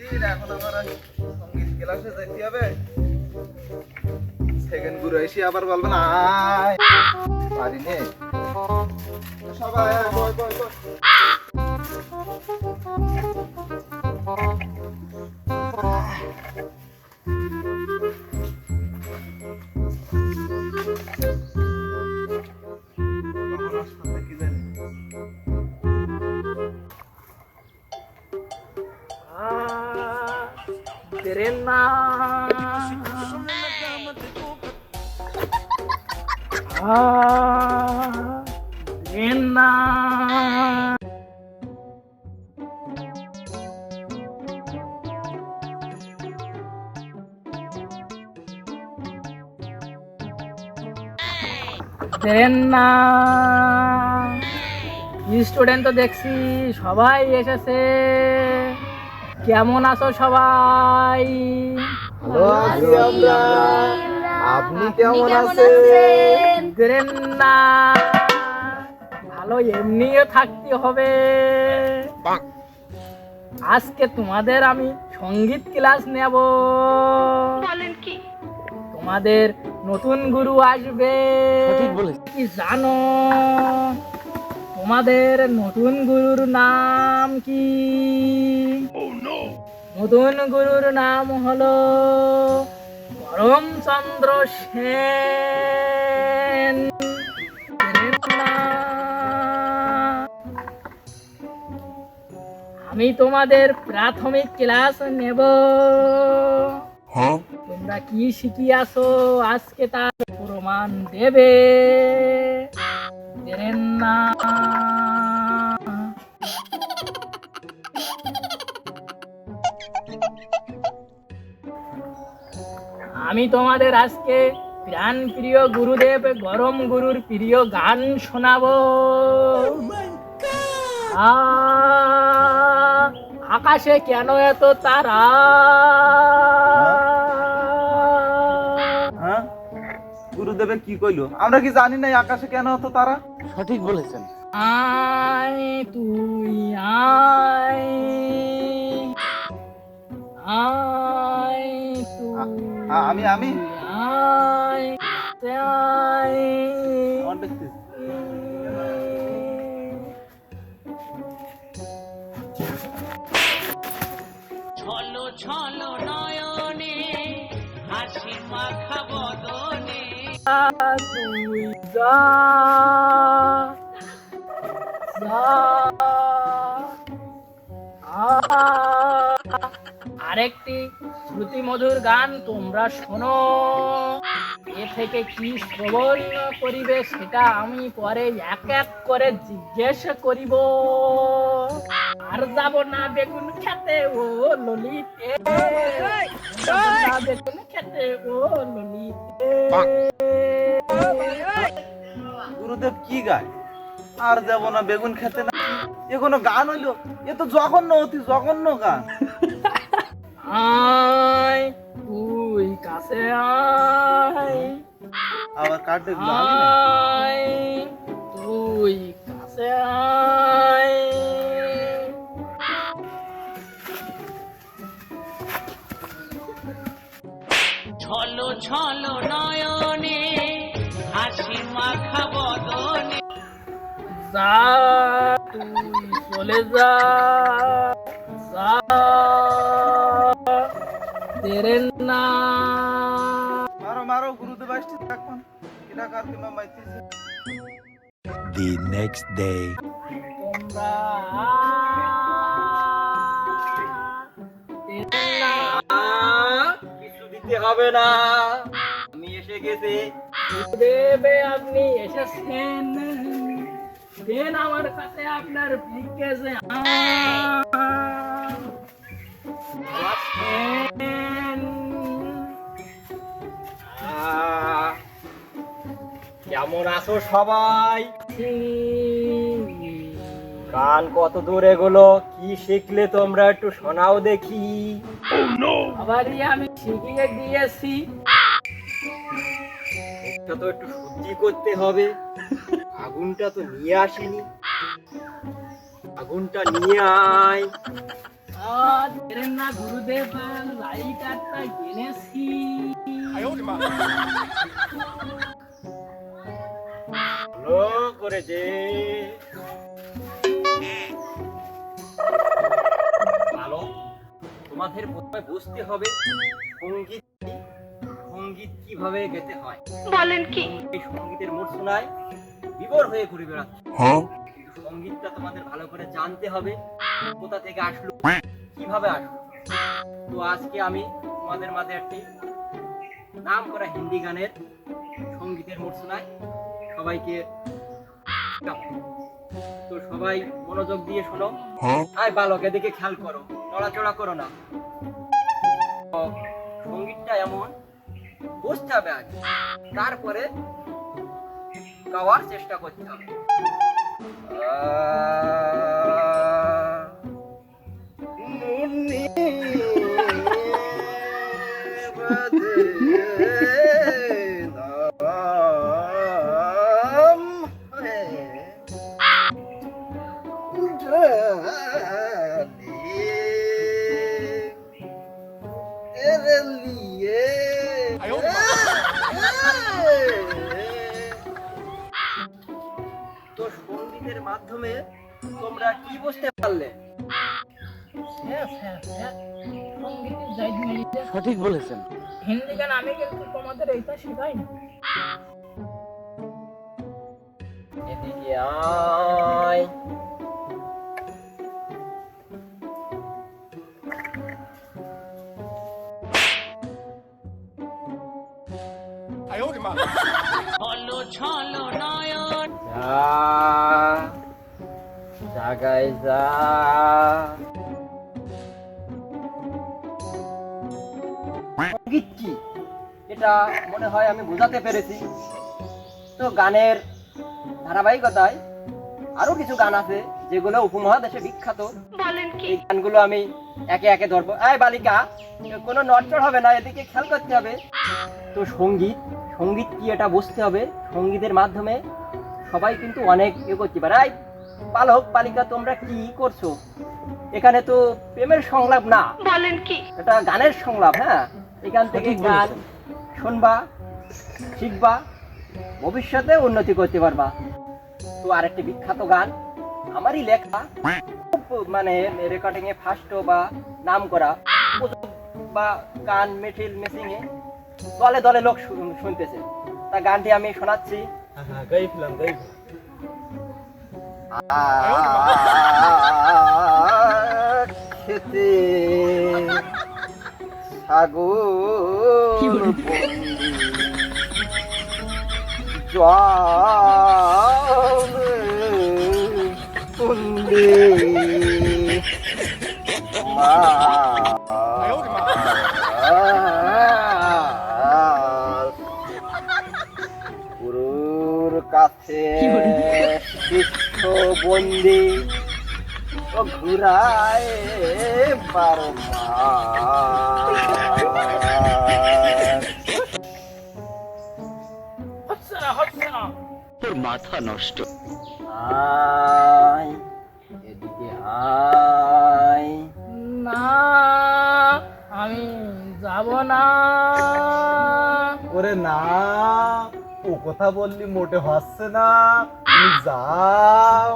এখন আমার সঙ্গীত ক্লাসে যেতে হবে। সেকেন্ড গুরু এসে আবার বলবেন আয় পারি নে সবাই বয় বয় বয়। স্টুডেন্ট তো দেখছি সবাই এসেছে। কেমন আছো সবাই? ভালো আছি আমরা, আপনি কেমন আছেন? না, ভালো এমনিও থাকতে হবে। আজকে তোমাদের আমি সঙ্গীত ক্লাস নেব। বলেন কি? তোমাদের নতুন গুরু আসবে, কি জানো? তোমাদের নতুন গুরুর নাম কি? নতুন গুরুর নাম হলো করমচন্দ্র সেন। আমি তোমাদের প্রাথমিক ক্লাস নেব। তোমরা কি শিখিয়াছো আজকে তার প্রমাণ দেবে। না, আমি তোমাদের আজকে প্রাণ প্রিয় গুরুদেব গরম গুরুর প্রিয় গান শোনাবো। আকাশে কেন এত তারা? গুরুদেবে কি কইলো আমরা কি জানি না আকাশে কেন হতো তারা? সঠিক বলেছেন। আয় তুই আয়, আয় তুই আমি আয়, আয়। ছলো ছলো নয়নে হাসি মাখা বদনে তুই যা, যা। আরেকটি শ্রুতি মধুর গান তোমরা শোনো। এ থেকে কি শ্রবণ করিবে সেটা আমি পরে এক এক করে জিজ্ঞেস করিব। আর যাব না বেগুন খেতে ও ললিতে, যাব না বেগুন খেতে ও ললিতে। গুরুদেব কি গায়? আর যাব না বেগুন খেতে না, এ কোনো গান হইলো? এ তো জঘন্য, অতি জঘন্য গান। আয় তুই কাছে আয়, আবার কাটে আয় তুই কাছে আয়। ছলো ছলো নয়নে হাসি মাখা বদনে যা তুই চলে যা, যা তেরে না। মারো মারো গুরুদেব আসছে এখন এটা কাটতে মামাইতেছে। The next day. তোমরা তেরে না। কিছু দিতে হবে না, আমি এসে গেছি। দেবে আপনি এসেছেন, দেন আমার কাছে আপনার ভিক্ষে যে কেমন আছো সবাই? গান কত দূর এগুলো? কি শিখলে তোমরা একটু শোনাও দেখি। আবারই আমি শিখিয়ে দিয়েছি। এটা তো একটু শুদ্ধি করতে হবে। আগুনটা তো নিয়ে আসেনি, আগুনটা নিয়ে আয়। আজ এলেন না গুরুদেব, লাইট একটা কিনেছি। ভালো করে দে। ভালো, তোমাদের প্রথমে বুঝতে হবে সঙ্গীত কি, সঙ্গীত কিভাবে গেতে হয়। বলেন কি? এই সঙ্গীতের মূর্ছনায় বিভোর হয়ে ঘুরে বেড়াচ্ছে। কিন্তু সঙ্গীতটা তোমাদের ভালো করে জানতে হবে, কোথা থেকে আসলো, কিভাবে আসলো। তো আজকে আমি তোমাদের মাঝে একটি নাম করা হিন্দি গানের সঙ্গীতের মূর্ছনায় সবাইকে শেখাবো। তো সবাই মনোযোগ দিয়ে শোনো। আয় বালক, এদিকে খেয়াল করো, নড়াচড়া করো না। তো সঙ্গীতটা এমন বুঝতে হবে আগে, তারপরে গাওয়ার চেষ্টা করতে হবে। তো সঙ্গীতের মাধ্যমে তোমরা কি বুঝতে পারলে? স্যার, স্যার, স্যার, সঙ্গীতের জায়দ মিলিতে সঠিক বলেছেন। হিন্দি গান আমি কিন্তু তোমাদের এইটা শেখাই না। এদিকে আয়। ছলো ছলো নয়ন যা, জাগায় যা। সঙ্গীত কি এটা মনে হয় আমি বোঝাতে পেরেছি। তো গানের ধারাবাহিকতায় আরো কিছু গান আছে যেগুলো উপমহাদেশে বিখ্যাত। বলেন কি? এই গানগুলো আমি একে একে ধরবো। এই বালিকা, কোনো নড়চড় হবে না, এদিকে খেয়াল করতে হবে। তো সঙ্গীত, সঙ্গীত কি এটা বুঝতে হবে। সঙ্গীতের মাধ্যমে সবাই কিন্তু অনেক করতে পারে। এই বালক বালিকা, তোমরা কি করছো? এখানে তো প্রেমের সংলাপ না, বলেন কি? এটা গানের সংলাপ। হ্যাঁ, এখান থেকে সঠিক গান বলেছেন। শুনবা, শিখবা, ভবিষ্যতে উন্নতি করতে পারবা। তো আরেকটি বিখ্যাত গান আমারই লেখা, খুব মানে রেকর্ডিং এ ফার্স্ট বা নাম করা, বা গান মেটিল মেসিং এ দলে দলে লোক শুনতেছে। তা গানটি আমি শোনাচ্ছি। খেতে সাগর জল কুন্দি গুরুর কাছে শিষ্য বন্দি ও ঘুরায় বারবার। হচ্ছে না, হচ্ছে না। তোর মাথা নষ্ট। আয় এদিকে আয়। না, আমি যাব না। ওরে না, ও কথা বললি মোটে হচ্ছে না, তুমি যাও।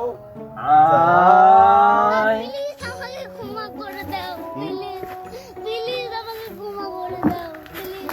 আয় প্লিজ আমাকে ক্ষমা করে দাও, প্লিজ প্লিজ আমাকে ক্ষমা করে দাও, প্লিজ।